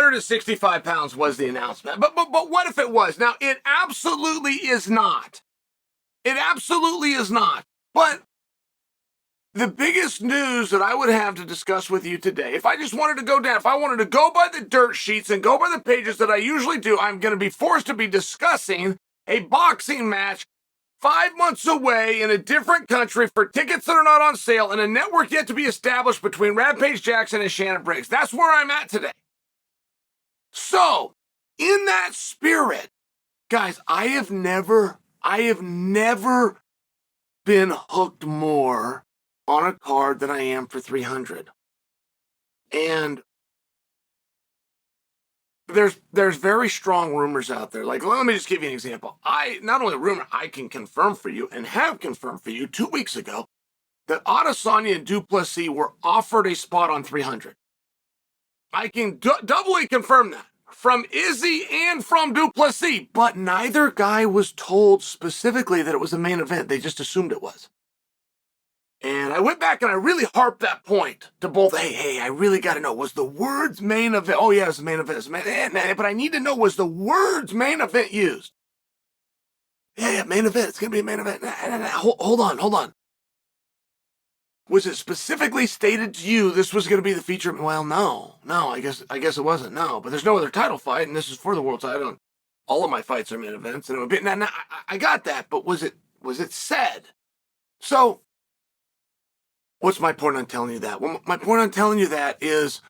165 pounds was the announcement. But what if it was? Now, it absolutely is not. It absolutely is not. But the biggest news that I would have to discuss with you today, if I just wanted to go down, if I wanted to go by the dirt sheets and go by the pages that I usually do, I'm going to be forced to be discussing a boxing match 5 months away in a different country for tickets that are not on sale and a network yet to be established between Rampage Jackson and Shannon Briggs. That's where I'm at today. So, in that spirit, guys, I have never been hooked more on a card than I am for 300. And there's very strong rumors out there. Like, let me just give you an example. Not only a rumor, I can confirm for you and have confirmed for you 2 weeks ago that Adesanya and Duplessis were offered a spot on 300. I can doubly confirm that from Izzy and from Duplessis, but neither guy was told specifically that it was a main event. They just assumed it was. And I went back and I really harped that point to both. Hey, I really got to know, was the words main event? Oh, yeah, it's the main event. But I need to know, was the words main event used? Yeah, main event. It's going to be a main event. Hold on. Was it specifically stated to you this was going to be the feature? Well, no, I guess it wasn't. No, but there's no other title fight, and this is for the world title. All of my fights are main events, and it would be. Now, I got that, but was it said? So, what's my point on telling you that? Well, my point on telling you that is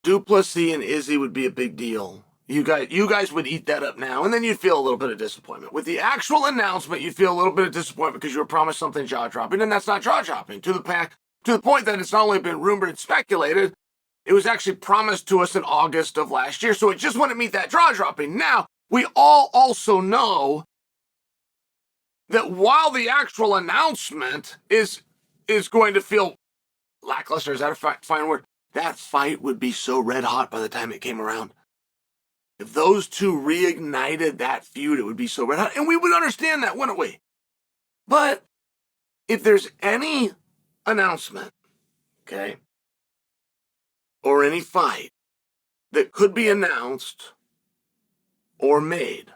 Duplessis and Izzy would be a big deal. You guys would eat that up now, and then you'd feel a little bit of disappointment. With the actual announcement, you'd feel a little bit of disappointment because you were promised something jaw-dropping, and that's not jaw-dropping. To the point that it's not only been rumored and speculated, it was actually promised to us in August of last year, so it just wouldn't meet that jaw-dropping. Now, we all also know that while the actual announcement is going to feel lackluster, is that a fine word? That fight would be so red hot by the time it came around. If those two reignited that feud, it would be so red hot. And we would understand that, wouldn't we? But if there's any announcement, okay, or any fight that could be announced or made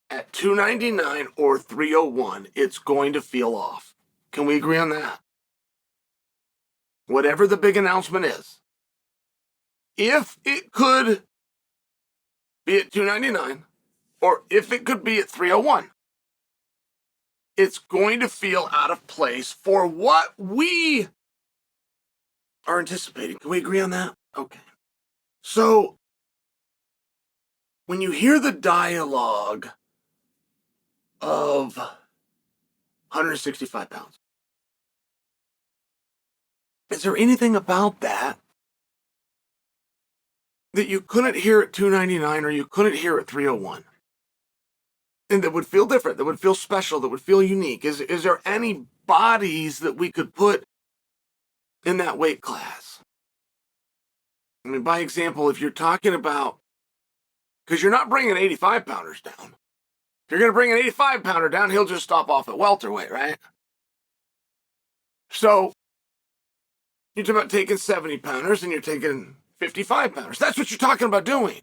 at 299 or 301, it's going to feel off. Can we agree on that? Whatever the big announcement is, if it could be at 299 or if it could be at 301, it's going to feel out of place for what we are anticipating. Can we agree on that? Okay. So, when you hear the dialogue of 165 pounds, is there anything about that you couldn't hear at 299 or you couldn't hear at 301? And that would feel different, that would feel special, that would feel unique? Is there any bodies that we could put in that weight class? I mean, by example, if you're talking about, because you're not bringing 85-pounders down. If you're going to bring an 85-pounder down, he'll just stop off at welterweight, right? So, you're talking about taking 70-pounders and you're taking 55-pounders. That's what you're talking about doing.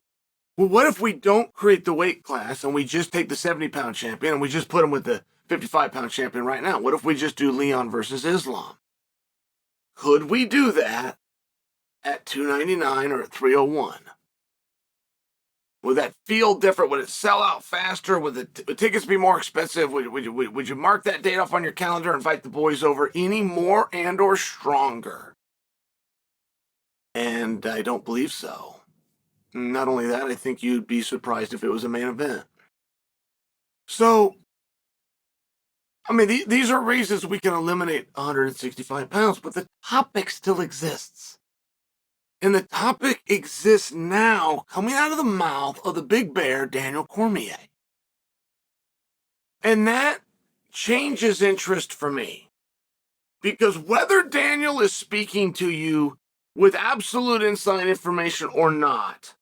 Well, what if we don't create the weight class and we just take the 70-pound champion and we just put him with the 55-pound champion right now? What if we just do Leon versus Islam? Could we do that at 299 or at 301? Would that feel different? Would it sell out faster? Would the tickets be more expensive? Would you mark that date off on your calendar and invite the boys over any more and or stronger? And I don't believe so. Not only that, I think you'd be surprised if it was a main event. So, I mean, these are reasons we can eliminate 165 pounds, but the topic still exists. And the topic exists now coming out of the mouth of the big bear, Daniel Cormier. And that changes interest for me. Because whether Daniel is speaking to you with absolute inside information or not,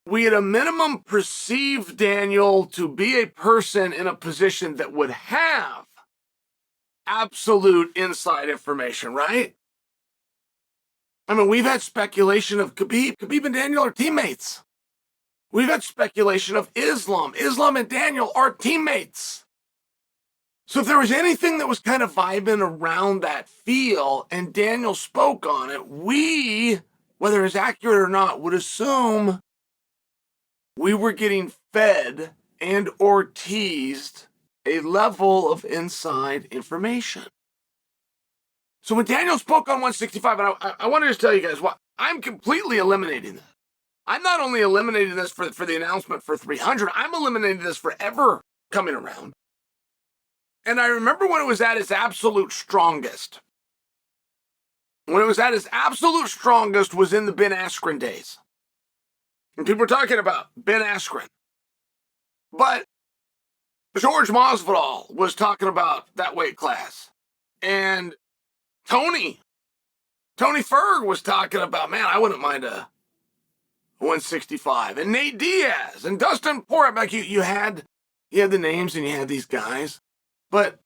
we at a minimum perceive Daniel to be a person in a position that would have absolute inside information, right? I mean, we've had speculation of Khabib. Khabib and Daniel are teammates. We've had speculation of Islam. Islam and Daniel are teammates. So if there was anything that was kind of vibing around that feel and Daniel spoke on it, we, whether it's accurate or not, would assume we were getting fed and or teased a level of inside information. So when Daniel spoke on 165, and I wanted to tell you guys what, I'm completely eliminating that. I'm not only eliminating this for the announcement for 300, I'm eliminating this forever coming around. And I remember when it was at its absolute strongest. When it was at its absolute strongest was in the Ben Askren days. And people were talking about Ben Askren. But George Masvidal was talking about that weight class. And Tony Ferg was talking about, man, I wouldn't mind a 165. And Nate Diaz and Dustin Poirier. Like you had the names and you had these guys. But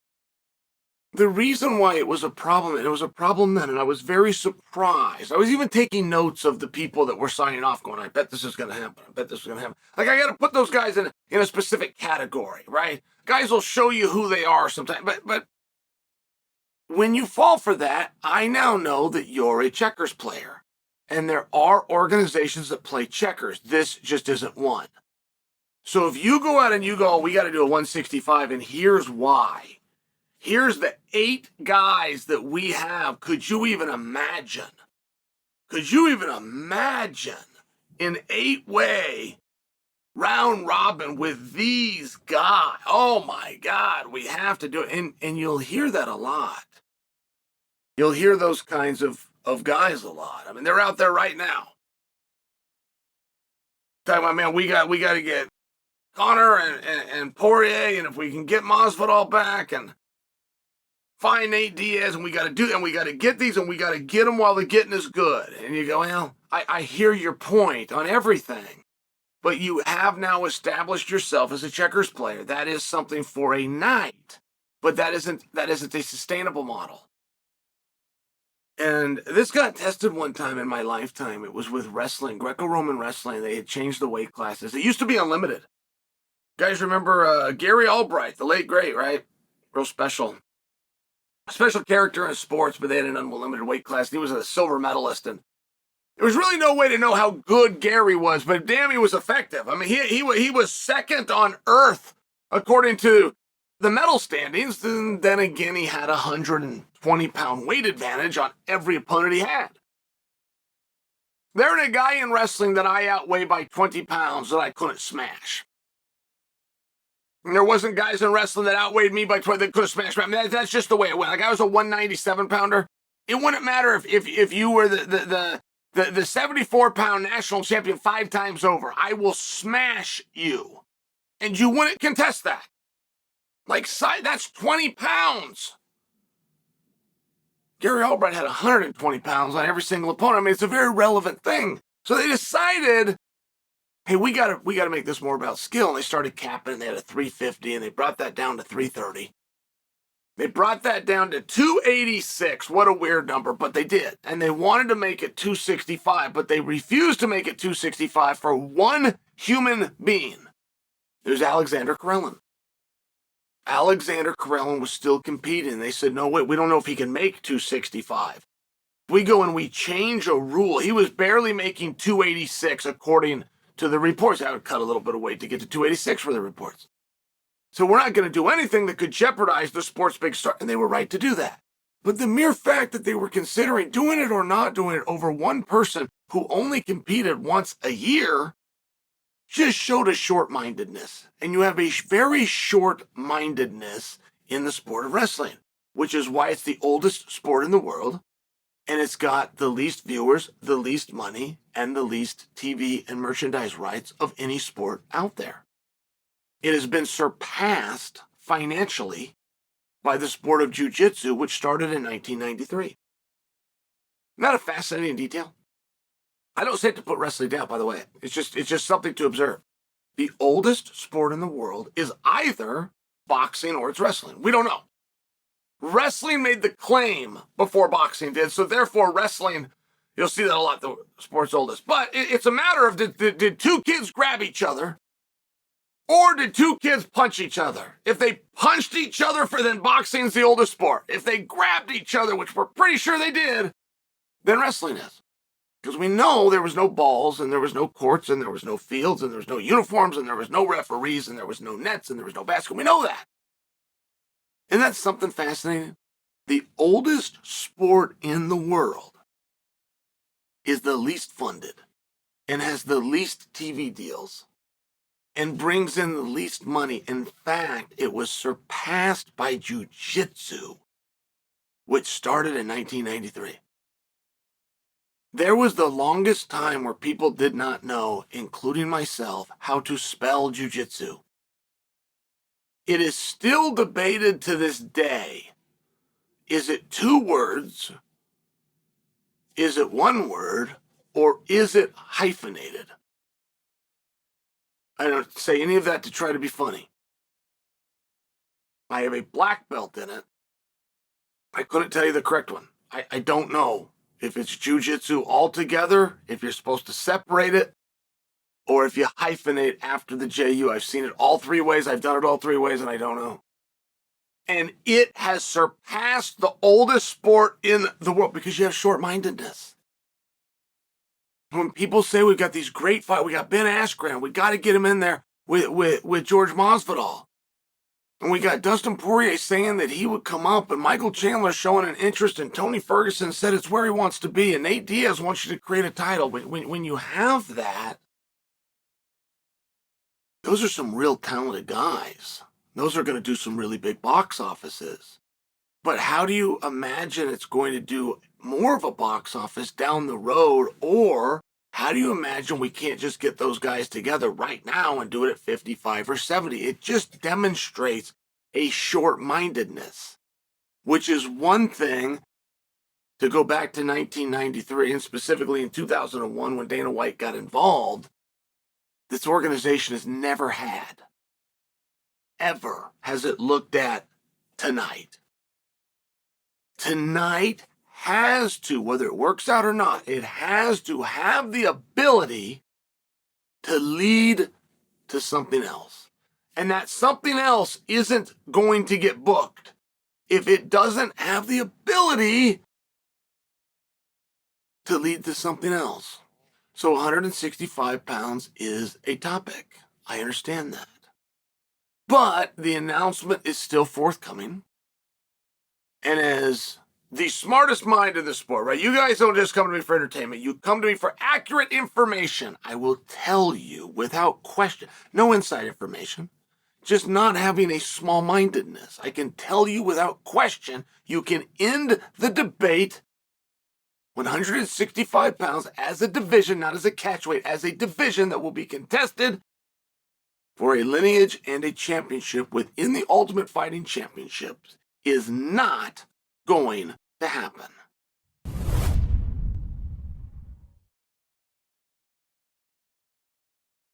the reason why it was a problem, and it was a problem then, and I was very surprised. I was even taking notes of the people that were signing off going, I bet this is going to happen. I bet this is going to happen. Like, I got to put those guys in a specific category, right? Guys will show you who they are sometimes. But when you fall for that, I now know that you're a checkers player. And there are organizations that play checkers. This just isn't one. So if you go out and you go, we got to do a 165, and here's why. Here's the 8 guys that we have. Could you even imagine? Could you even imagine an 8-way round robin with these guys? Oh my God, we have to do it. And you'll hear that a lot. You'll hear those kinds of guys a lot. I mean, they're out there right now. Talking about, man, we got to get Conor and Poirier, and if we can get Masvidal back and find Nate Diaz, and we got to do, and we got to get these, and we got to get them while the getting is good. And you go, well, I hear your point on everything, but you have now established yourself as a checkers player. That is something for a night, but that isn't a sustainable model. And this got tested one time in my lifetime. It was with wrestling, Greco-Roman wrestling. They had changed the weight classes. It used to be unlimited. Guys remember Gary Albright, the late great, right? Real special character in sports, but they had an unlimited weight class. He was a silver medalist, and there was really no way to know how good Gary was, but damn, he was effective. I mean, he was second on earth according to the medal standings. And then again, he had a 120-pound weight advantage on every opponent he had. There ain't a guy in wrestling that I outweigh by 20 pounds that I couldn't smash. And there wasn't guys in wrestling that outweighed me by 20 that could have smashed me. I mean, that's just the way it went. Like, I was a 197-pounder. It wouldn't matter if you were the 74-pound national champion 5 times over. I will smash you. And you wouldn't contest that. Like, that's 20 pounds. Gary Albright had 120 pounds on every single opponent. I mean, it's a very relevant thing. So they decided, hey, we got to make this more about skill. And they started capping, and they had a 350, and they brought that down to 330. They brought that down to 286. What a weird number, but they did. And they wanted to make it 265, but they refused to make it 265 for one human being. It was Alexander Karelin. Alexander Karelin was still competing. They said, no, wait, we don't know if he can make 265. We go and we change a rule. He was barely making 286 according to the reports. I would cut a little bit of weight to get to 286 for the reports. So we're not going to do anything that could jeopardize the sport's big star. And they were right to do that. But the mere fact that they were considering doing it or not doing it over one person who only competed once a year just showed a short-mindedness. And you have a very short-mindedness in the sport of wrestling, which is why it's the oldest sport in the world. And it's got the least viewers, the least money, and the least TV and merchandise rights of any sport out there. It has been surpassed financially by the sport of jiu-jitsu, which started in 1993. Isn't that a fascinating detail? I don't say it to put wrestling down, by the way. It's just something to observe. The oldest sport in the world is either boxing or it's wrestling. We don't know. Wrestling made the claim before boxing did, so therefore wrestling You'll see that a lot, the sport's oldest. But it's a matter of did two kids grab each other, or did two kids punch each other? If they punched each other, then boxing's the oldest sport. If they grabbed each other, which we're pretty sure they did, then wrestling is. Because we know there was no balls, and there was no courts, and there was no fields, and there was no uniforms, and there was no referees, and there was no nets, and there was no basketball. We know that. And that's something fascinating. The oldest sport in the world is the least funded and has the least TV deals and brings in the least money. In fact, it was surpassed by jiu-jitsu, which started in 1993. There was the longest time where people did not know, including myself, how to spell jiu-jitsu. It is still debated to this day. Is it two words? Is it one word? Or is it hyphenated? I don't say any of that to try to be funny. I have a black belt in it. I couldn't tell you the correct one. I don't know if it's jiu-jitsu altogether, if you're supposed to separate it, or if you hyphenate after the JU. I've seen it all three ways. I've done it all three ways, and I don't know. And it has surpassed the oldest sport in the world because you have short-mindedness. When people say we've got these great fights, we got Ben Askren, we got to get him in there with George Masvidal. And we got Dustin Poirier saying that he would come up, and Michael Chandler showing an interest, and Tony Ferguson said it's where he wants to be, and Nate Diaz wants you to create a title. When you have that, those are some real talented guys. Those are going to do some really big box offices. But how do you imagine it's going to do more of a box office down the road? Or how do you imagine we can't just get those guys together right now and do it at 55 or 70? It just demonstrates a short-mindedness, which is one thing to go back to 1993, and specifically in 2001 when Dana White got involved. This organization has never had, ever has it looked at tonight. Tonight has to, whether it works out or not, it has to have the ability to lead to something else. And that something else isn't going to get booked if it doesn't have the ability to lead to something else. So 165 pounds is a topic. I understand that. But the announcement is still forthcoming. And as the smartest mind in the sport, right? You guys don't just come to me for entertainment. You come to me for accurate information. I will tell you without question. No inside information. Just not having a small-mindedness. I can tell you without question. You can end the debate. 165 pounds as a division, not as a catchweight, as a division that will be contested for a lineage and a championship within the Ultimate Fighting Championships is not going to happen.